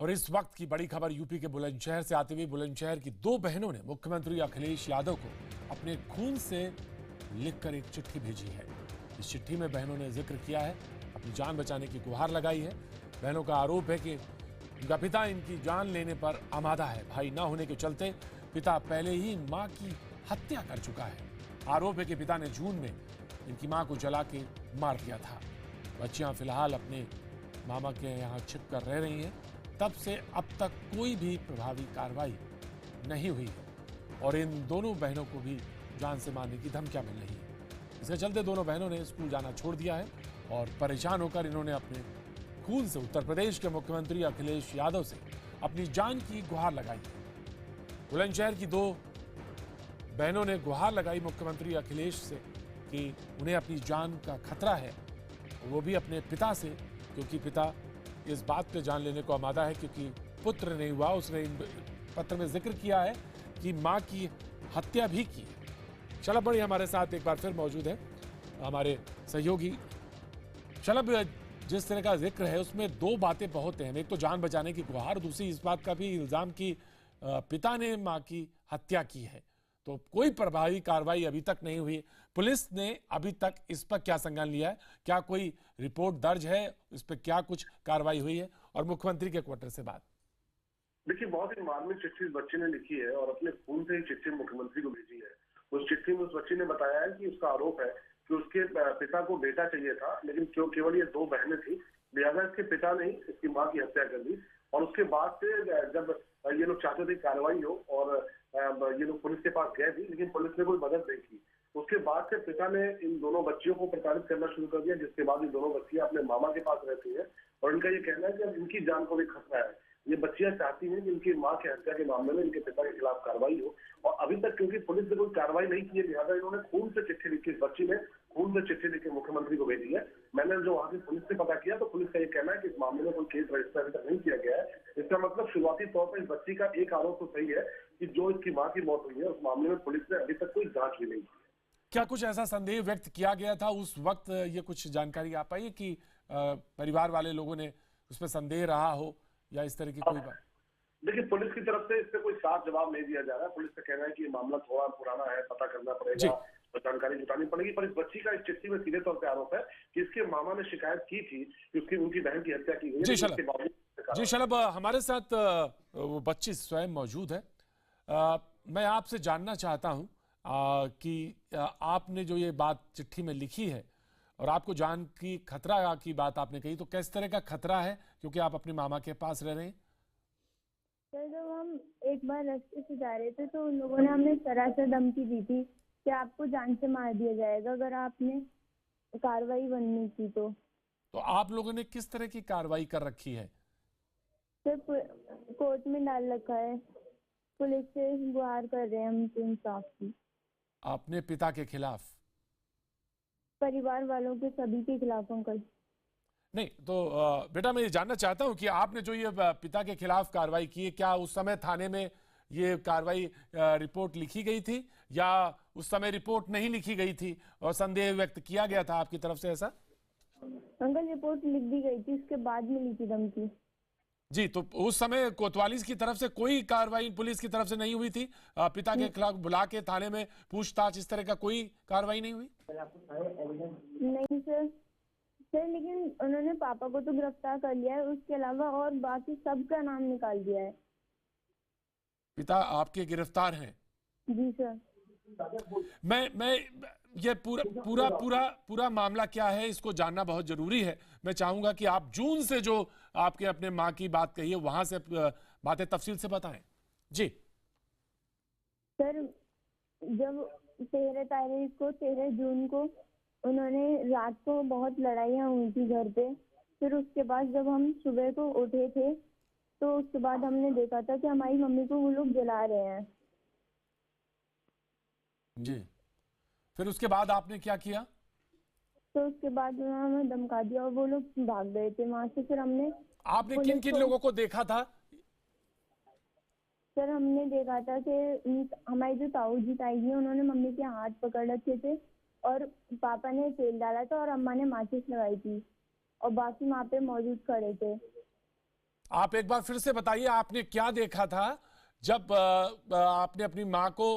और इस वक्त की बड़ी खबर यूपी के बुलंदशहर से आते हुए बुलंदशहर की दो बहनों ने मुख्यमंत्री अखिलेश यादव को अपने खून से लिखकर एक चिट्ठी भेजी है। इस चिट्ठी में बहनों ने जिक्र किया है, अपनी जान बचाने की गुहार लगाई है। बहनों का आरोप है कि उनका पिता इनकी जान लेने पर आमादा है। भाई ना होने के चलते पिता पहले ही मां की हत्या कर चुका है। आरोप है कि पिता ने जून में इनकी मां को जला के मार दिया था। बच्चियां फिलहाल अपने मामा के यहाँ छिप कर रह रही हैं। तब से अब तक कोई भी प्रभावी कार्रवाई नहीं हुई है और इन दोनों बहनों को भी जान से मारने की धमकियां मिल रही है। इसके चलते दोनों बहनों ने स्कूल जाना छोड़ दिया है और परेशान होकर इन्होंने अपने खून से उत्तर प्रदेश के मुख्यमंत्री अखिलेश यादव से अपनी जान की गुहार लगाई है। बुलंदशहर की दो बहनों ने गुहार लगाई मुख्यमंत्री अखिलेश से कि उन्हें अपनी जान का खतरा है, वो भी अपने पिता से, क्योंकि पिता इस बात पे जान लेने को आमादा है क्योंकि पुत्र नहीं हुआ। उसने पत्र में जिक्र किया है कि मां की हत्या भी की है। शलभ बड़ी हमारे साथ एक बार फिर मौजूद है, हमारे सहयोगी। शलभ, जिस तरह का जिक्र है उसमें दो बातें बहुत हैं। एक तो जान बचाने की गुहार, दूसरी इस बात का भी इल्जाम कि पिता ने मां की हत्या की है। तो कोई प्रभावी कार्रवाई अभी तक नहीं हुई। पुलिस ने अभी तक इस पर क्या संज्ञान लिया है? क्या कोई रिपोर्ट दर्ज है? इस पर क्या कुछ कार्रवाई हुई है? और मुख्यमंत्री के क्वार्टर से बात। देखिए, बहुत ही मार्मिक चिट्ठी इस बच्चे ने लिखी है और अपने खून से ही चिट्ठी मुख्यमंत्री को भेजी है। उस चिट्ठी में उस बच्चे ने बताया है कि उसका आरोप है कि उसके पिता को बेटा चाहिए था, लेकिन क्यों केवल ये दो बहनें थी, लिहाजा इसके पिता ने इसकी मां की हत्या कर दी। और उसके बाद से जब ये लोग चाहते थे कार्रवाई हो और ये लोग पुलिस के पास गए भी, लेकिन पुलिस ने कोई मदद नहीं की। उसके बाद से पिता ने इन दोनों बच्चियों को प्रताड़ित करना शुरू कर दिया, जिसके बाद ये दोनों बच्चियां अपने मामा के पास रहती है और इनका ये कहना है कि अब इनकी जान को भी खतरा है। ये बच्चियां चाहती हैं कि इनकी मां की हत्या के मामले में इनके पिता के खिलाफ कार्रवाई हो, और अभी तक क्योंकि पुलिस ने कोई कार्रवाई नहीं की है, लिहाजा इन्होंने खून से चिट्ठी लिखी। इस बच्ची ने खून से चिट्ठी लिखी मुख्यमंत्री को भेजी है। मैंने जो वहां की पुलिस से पता किया तो पुलिस का ये कहना है कि इस मामले में कोई केस रजिस्टर अभी तक नहीं किया गया है। इसका मतलब शुरुआती तौर पर इस बच्ची का एक आरोप तो सही है कि जो इसकी मां की मौत हुई है उस मामले में पुलिस ने अभी तक कोई जांच भी नहीं की। क्या कुछ ऐसा संदेह व्यक्त किया गया था उस वक्त? ये कुछ जानकारी आ पाई कि परिवार वाले लोगों ने उस पर संदेह रहा हो या इस तरह की कोई बात? देखिए, पुलिस की तरफ से इस पे कोई साफ जवाब नहीं दिया जा रहा है। पुलिस का कहना है कि ये मामला थोड़ा पुराना है, पता करना पड़ेगा, तो जानकारी जुटानी पड़ेगी। पर इस बच्ची का इस चिट्ठी में सीधे तौर पे आरोप है कि इसके मामा ने शिकायत की थी कि उसकी उनकी बहन की हत्या की गई है। जी शलभ, हमारे साथ वो बच्ची स्वयं मौजूद है। मैं आपसे जानना चाहता हूं कि आपने जो ये बात चिट्ठी में लिखी है और आपको जान की खतरा की बात आपने कही, तो किस तरह का खतरा है क्योंकि आप अपने मामा के पास रह रहे हैं? सर, जब हम एक बार रास्ते से जा रहे थे तो उन लोगों ने हमें सरासर धमकी दी थी कि आपको जान से मार दिया जाएगा अगर आपने कार्रवाई बननी की तो आप लोगों ने किस तरह की कार्रवाई कर रखी है? सर, कोर्ट में डाल रखा है। पुलिस से गुहार कर रहे हैं हम इंसाफ की। अपने पिता के खिलाफ? परिवार वालों के सभी के खिलाफ अंकल। नहीं तो बेटा, मैं ये जानना चाहता हूं कि आपने जो ये पिता के खिलाफ कार्रवाई की है, क्या उस समय थाने में ये कार्रवाई रिपोर्ट लिखी गई थी या उस समय रिपोर्ट नहीं लिखी गई थी और संदेह व्यक्त किया गया था आपकी तरफ से? ऐसा अंकल, रिपोर्ट लिख दी गई थी, उसके बाद मिली थी धमकी। जी, तो उस समय कोतवाली की तरफ से कोई कार्रवाई पुलिस की तरफ से नहीं हुई थी? पिता के खिलाफ बुला के थाने में पूछताछ, इस तरह का कोई कार्रवाई नहीं हुई? नहीं सर, लेकिन उन्होंने पापा को तो गिरफ्तार कर लिया है, उसके अलावा और बाकी सबका नाम निकाल दिया है। पिता आपके गिरफ्तार हैं? जी सर। मैं ये पूरा मामला क्या है इसको जानना बहुत जरूरी है। मैं चाहूंगा कि आप जून से जो आपके अपने मां की बात कही है वहां से बातें तफसील से बताएं। जी सर, जब 13 जून को उन्होंने रात को बहुत लड़ाइयाँ हुई थी घर पे। फिर उसके बाद जब हम सुबह को उठे थे तो उसके बाद हमने देखा था कि हमारी मम्मी को वो लोग जला रहे हैं। जी, फिर उसके बाद आपने क्या किया? तो उसके बाद उन्होंने हमें धमका दिया और वो लोग भाग गए थे वहां से। फिर आपने किन किन लोगों को देखा था? सर, हमने देखा था कि हमारी जो ताऊ जी ताई जी उन्होंने मम्मी के हाथ पकड़ रखे थे और पापा ने तेल डाला था और अम्मा ने माचिस लगाई थी और बाकी वहाँ पे मौजूद खड़े थे। आप एक बार फिर से बताइए, आपने क्या देखा था जब आपने अपनी माँ को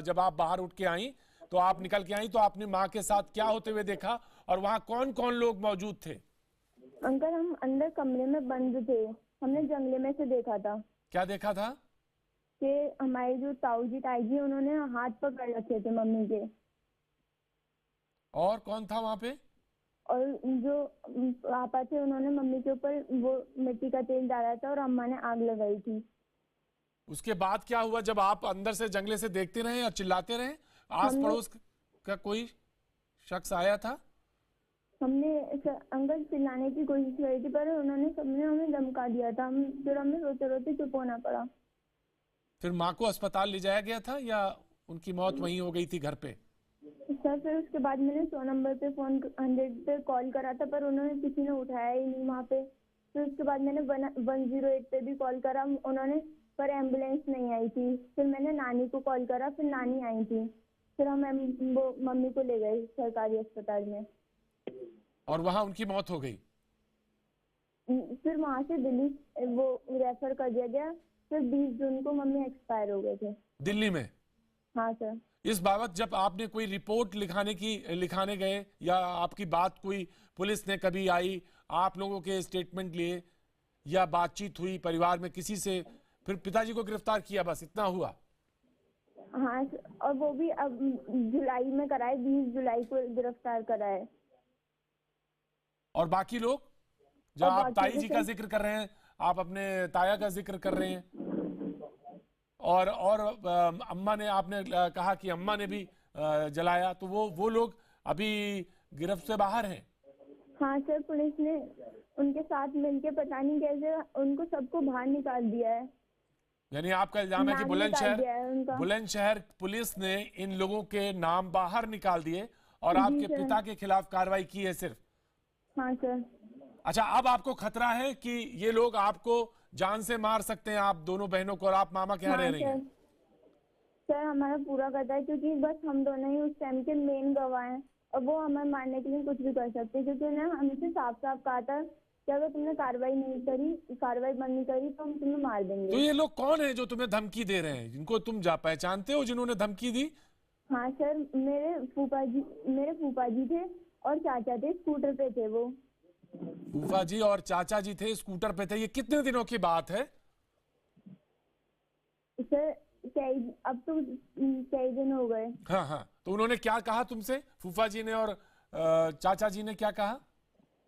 जब आप बाहर उठ के आई, तो आप निकल के आई, तो आपने माँ के साथ क्या होते हुए देखा और वहां कौन कौन लोग मौजूद थे? अंकल, हम अंदर कमरे में बंद थे। हमने जंगले में से देखा था क्या देखा था? कि हमारे जो ताऊ जी ताई जी उन्होंने हाथ पकड़ रखे थे मम्मी के, और कौन था वहां पे? और जो पापा थे उन्होंने मम्मी के ऊपर वो मिट्टी का तेल डाला था और अम्मा ने आग लगाई थी। उसके बाद क्या हुआ जब आप अंदर से जंगले से देखते रहे और चिल्लाते रहे? आस पड़ोस का कोई शख्स आया था? हमने अंकल चिल्लाने की कोशिश करी थी, पर उन्होंने सबने हमें धमका दिया था। फिर हमें रोते रोते चुप होना पड़ा। फिर माँ को अस्पताल ले जाया गया था या उनकी मौत वहीं हो गई थी घर पे? सर, फिर उसके बाद मैंने 100 नंबर पे फोन 100 पे कॉल करा था, पर उन्होंने किसी ने उठाया ही नहीं वहाँ पे। फिर उसके बाद मैंने 108 पे भी कॉल करा, उन्होंने, पर एम्बुलेंस नहीं आई थी। फिर मैंने नानी को कॉल करा, फिर नानी आई थी। फिर हम वो मम्मी को ले गए सरकारी अस्पताल में, और वहां उनकी मौत हो गई। फिर वहाँ से दिल्ली वो रेफर कर दिया गया। फिर 20 जून को मम्मी एक्सपायर हो गए थे। दिल्ली में? हाँ सर। इस बाबत जब आपने कोई रिपोर्ट लिखाने गए या आपकी बात कोई पुलिस ने कभी आई, आप लोगों के स्टेटमेंट लिए या बातचीत हुई परिवार में किसी से, फिर पिताजी को गिरफ्तार किया, बस इतना हुआ? हाँ, और वो भी अब जुलाई में कराए, 20 जुलाई को गिरफ्तार कराए। और बाकी लोग, जब आप ताई जी का जिक्र कर रहे हैं, आप अपने ताया का जिक्र कर रहे हैं, और अम्मा ने, आपने कहा कि अम्मा ने भी जलाया, तो वो लोग अभी गिरफ्त से बाहर हैं? हाँ सर, पुलिस ने उनके साथ मिलके पता नहीं कैसे उनको सबको बाहर निकाल दिया है। यानी आपका इल्जाम है कि बुलंदशहर पुलिस ने इन लोगों के नाम बाहर निकाल दिए और आपके पिता के खिलाफ कार्रवाई की है सिर्फ? हाँ सर। अच्छा, अब आपको खतरा है कि ये लोग आपको जान से मार सकते हैं, आप दोनों बहनों को, और आप मामा के यहाँ रह रही हैं? सर, हमारा पूरा करता है, क्योंकि बस हम दोनों ही उस टाइम के मेन गवाह हैं, और वो हमें मारने के लिए कुछ भी कर सकते हैं, क्योंकि उन्होंने हमसे साफ साफ कहा था कि अगर तुमने कार्रवाई बंद नहीं करी तो हम तुम्हें मार देंगे। तो ये लोग कौन है जो तुम्हें धमकी दे रहे हैं, जिनको तुम पहचानते हो, जिन्होंने धमकी दी? हाँ सर, मेरे फूफा जी थे और चाचा थे, स्कूटर पे थे वो। फूफा जी और चाचा जी थे, स्कूटर पे थे। ये कितने दिनों की बात है? सर, अब तो कई दिन हो गए। हाँ हाँ, तो उन्होंने क्या कहा तुमसे, फूफा जी ने और चाचा जी ने क्या कहा?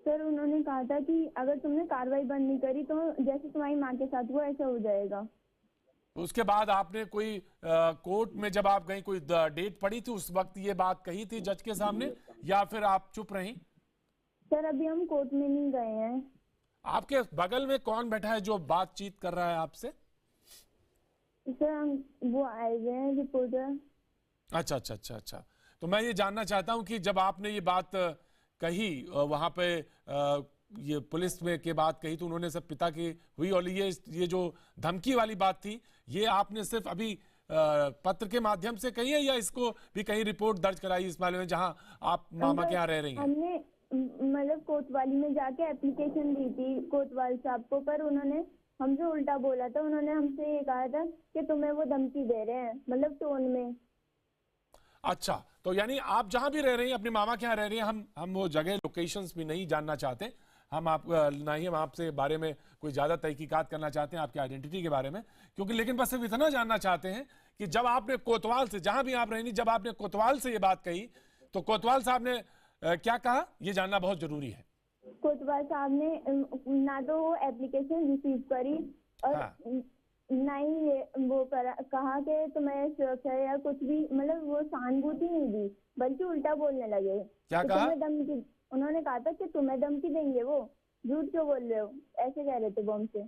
सर, उन्होंने कहा था कि अगर तुमने कार्रवाई बंद नहीं करी तो जैसे तुम्हारी माँ के साथ हुआ ऐसा हो जाएगा। तो उसके बाद आपने कोई कोर्ट में जब आप गई, कोई डेट पड़ी थी, उस वक्त ये बात कही थी जज के सामने, या फिर आप चुप रही? सर, अभी हम कोर्ट में नहीं गए हैं। आपके बगल में कौन बैठा है जो बातचीत कर रहा है आपसे? सर, वो आए हुए हैं रिपोर्टर। अच्छा अच्छा अच्छा अच्छा। तो मैं ये जानना चाहता हूँ कि जब आपने ये बात कही वहां पे, ये पुलिस में के बात कही, तो उन्होंने सब पिता की हुई, और ये जो धमकी वाली बात थी, ये आपने सिर्फ अभी पत्र के माध्यम से कही है, या इसको भी कहीं रिपोर्ट दर्ज कराई इस मामले में जहां आप मामा के यहाँ रह रही हैं? हमने मतलब कोतवाली में जाके एप्लीकेशन दी थी कोतवाल साहब को, पर उन्होंने हमसे उल्टा बोला था। उन्होंने हमसे ये कहा था कि तुम्हें वो धमकी दे रहे हैं, मतलब टोन में। अच्छा, तो यानी आप जहां भी रह रही हैं, अपने मामा के यहाँ रह रही हैं, हम वो जगह लोकेशंस भी नहीं जानना चाहते, हम आपसे बारे में कोई ज्यादा तहकीकात करना चाहते हैं, आपकी आइडेंटिटी के बारे में, क्योंकि लेकिन बस सिर्फ इतना जानना चाहते हैं कि जब आपने कोतवाल से, जहां भी आप रही, जब आपने कोतवाल से ये बात कही, तो कोतवाल साहब ने क्या कहा, ये जानना बहुत जरूरी है। कोतवाल साहब ने ना तो वो एप्लीकेशन रिसीव करी, और ना ही ये वो कहा कि तुम्हें सुरक्षा या कुछ भी, मतलब वो सहानुभूति नहीं दी, बल्कि उल्टा बोलने लगे। क्या कहा? उन्होंने कहा था कि तुम्हें धमकी देंगे, वो झूठ क्यों बोल रहे हो, ऐसे कह रहे थे वो हमसे।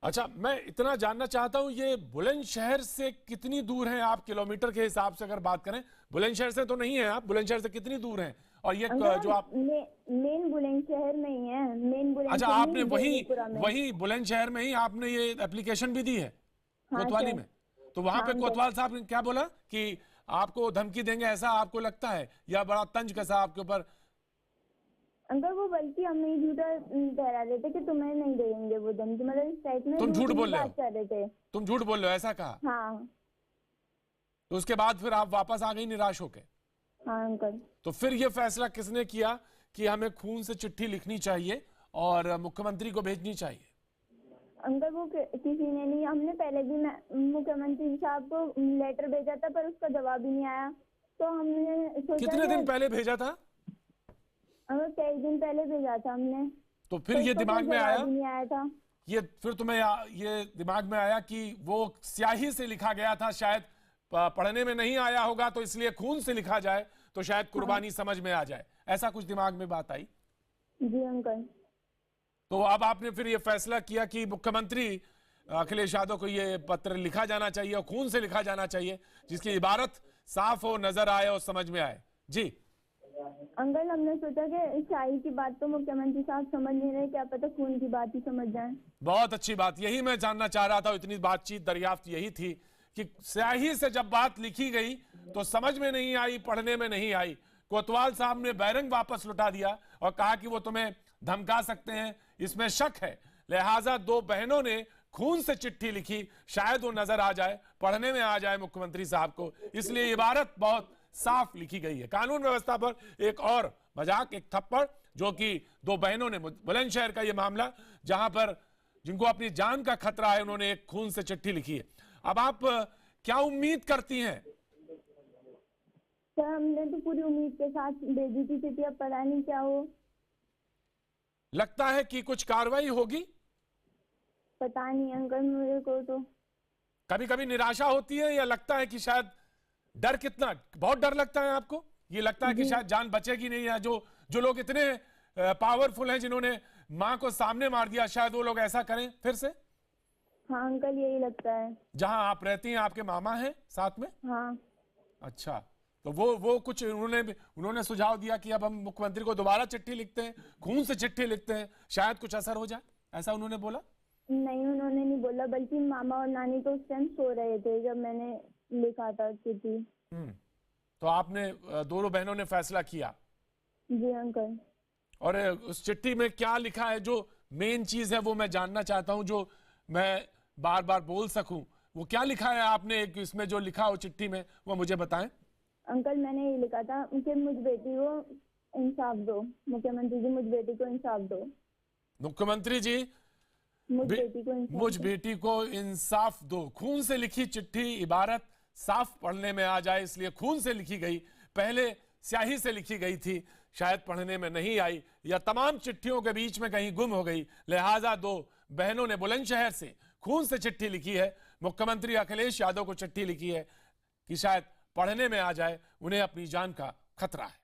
अच्छा, मैं इतना जानना चाहता हूँ, ये बुलंदशहर से कितनी दूर है आप, किलोमीटर के हिसाब से अगर बात करें? बुलंदशहर से तो नहीं है आप, बुलंदशहर से कितनी दूर हैं? और ये जो आप मेन बुलंदशहर में ही है, मेन बुलंदशहर। अच्छा, आपने वही बुलंदशहर में ही आपने ये एप्लीकेशन भी दी है? हाँ, कोतवाली में? तो वहां पे कोतवाल साहब ने क्या बोला कि आपको धमकी देंगे, ऐसा आपको लगता है, या बड़ा तंज कसा आपके ऊपर? अंकल वो बल्कि हमें ही झूठा ठहरा रहे थे कि तुम्हें नहीं देंगे वो धमकी, मतलब इस टाइप में तुम झूठ बोल रहे हो? बात कर रहे थे। तुम झूठ बोल रहे हो, ऐसा कहा? हाँ तो उसके बाद फिर आप वापस आ गई निराश होके? हाँ अंकल। तो फिर ये फैसला किसने किया कि हमें खून से चिट्ठी लिखनी चाहिए और मुख्यमंत्री को भेजनी चाहिए? अंकल वो किसी ने नहीं, हमने पहले भी मुख्यमंत्री साहब को लेटर भेजा था पर उसका जवाब ही नहीं आया, तो हमने सोचा कितने दिन पहले भेजा था? अंकल कई दिन पहले भेजा था हमने। तो फिर ये दिमाग में आया, नहीं आया था। ये फिर तुम्हें ये दिमाग में आया कि वो स्याही से लिखा गया था, शायद पढ़ने में नहीं आया होगा, तो इसलिए खून से लिखा जाए तो शायद कुर्बानी समझ में आ जाए, ऐसा कुछ दिमाग में बात आई? जी अंकल। तो अब आपने फिर ये फैसला किया कि मुख्यमंत्री अखिलेश यादव को ये पत्र लिखा जाना चाहिए और खून से लिखा जाना चाहिए, जिसकी इबारत साफ हो, नजर आए और समझ में आए। जी अंकल हमने सोचा कि शाही की बात तो मुख्यमंत्री साहब समझ नहीं रहे, क्या पता खून की बात ही समझ जाए। बहुत अच्छी बात, यही मैं जानना चाह रहा था, इतनी बातचीत दरियाफ्त यही थी कि स्याही से जब बात लिखी गई तो समझ में नहीं आई, पढ़ने में नहीं आई। कोतवाल साहब ने बैरंग वापस लुटा दिया और कहा कि वो तुम्हें धमका सकते हैं, इसमें शक है, लिहाजा दो बहनों ने खून से चिट्ठी लिखी, शायद वो नजर आ जाए, पढ़ने में आ जाए मुख्यमंत्री साहब को, इसलिए इबारत बहुत साफ लिखी गई है। कानून व्यवस्था पर एक और मजाक, एक थप्पड़, जो कि दो बहनों ने, बुलंदशहर का ये मामला जहां पर जिनको अपनी जान का खतरा है, उन्होंने एक खून से चिट्ठी लिखी है। अब आप क्या उम्मीद करती हैं? सर हमने तो पूरी उम्मीद के साथ भेजी थी चिट्ठी, अब पता नहीं क्या हो। लगता है कि कुछ कार्रवाई होगी? पता नहीं अंकल, मेरे को तो कभी कभी निराशा होती है या लगता है कि शायद डर, कितना बहुत डर लगता है आपको? ये लगता है कि शायद जान बचेगी नहीं, या जो लोग इतने पावरफुल हैं, जिन्होंने मां को सामने मार दिया, शायद वो लोग ऐसा करें फिर से? हाँ अंकल यही लगता है। जहां आप रहती हैं आपके मामा हैं साथ में? हाँ। अच्छा, तो वो कुछ उन्होंने सुझाव दिया कि अब हम मुख्यमंत्री को दोबारा चिट्ठी लिखते हैं, खून से चिट्ठी लिखते हैं, शायद कुछ असर हो जाए, ऐसा उन्होंने बोला? नहीं उन्होंने नहीं बोला, बल्कि मामा और नानी तो उस टाइम सो रहे थे जब मैंने लिखा था चिट्ठी। तो आपने, दोनों बहनों ने फैसला किया? जी अंकल। और उस चिट्ठी में क्या लिखा है, जो मेन चीज है वो मैं जानना चाहता हूं, जो मैं बार बार बोल सकूं, वो क्या लिखा है आपने इसमें, जो लिखा हो चिट्ठी में, वो मुझे बताएं। अंकल मैंने ये लिखा था कि मुझ बेटी को इंसाफ दो, मुख्यमंत्री जी मुझ बेटी को इंसाफ दो। मुख्यमंत्री जी मुझ बेटी को इंसाफ दो। खून से लिखी चिट्ठी, इबारत साफ पढ़ने में आ जाए, इसलिए खून से लिखी गई, पहले स्याही से लिखी गई थी, शायद पढ़ने में नहीं आई, या तमाम चिट्ठियों के बीच में कहीं गुम हो गई, लिहाजा दो बहनों ने बुलंदशहर से खून से चिट्ठी लिखी है, मुख्यमंत्री अखिलेश यादव को चिट्ठी लिखी है कि शायद पढ़ने में आ जाए, उन्हें अपनी जान का खतरा है।